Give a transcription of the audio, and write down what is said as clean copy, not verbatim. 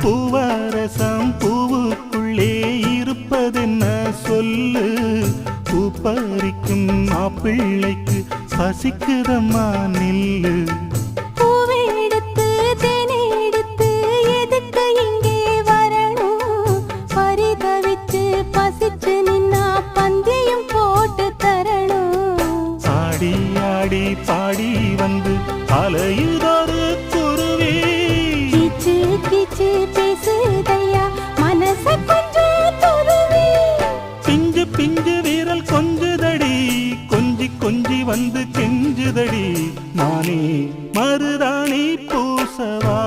பூவரசம் பூவுக்குள்ளே இருப்பதென்ன சொல்லு, பூ பறிக்கும் மாப்பிள்ளைக்கு பசிக்குதம்மா நில்லு. பூவெடுத்து தேனெடுத்து எதுக்கு இங்கே வரணும், பரிதவிச்சு பசிச்சு நின்னா பந்தியும் போட்டு தரணும். ஆடி ஆடி பாடி வந்து அலையுதொரு குருவி, கீச்சு கீச்சு பேசுதையா மனச கொஞ்சம் துருவி. பிஞ்சு பிஞ்சு வீரல் கொஞ்சுதடி, கொஞ்சி கொஞ்சி வந்து கெஞ்சுதடி, நானே மருதாணி பூசவா.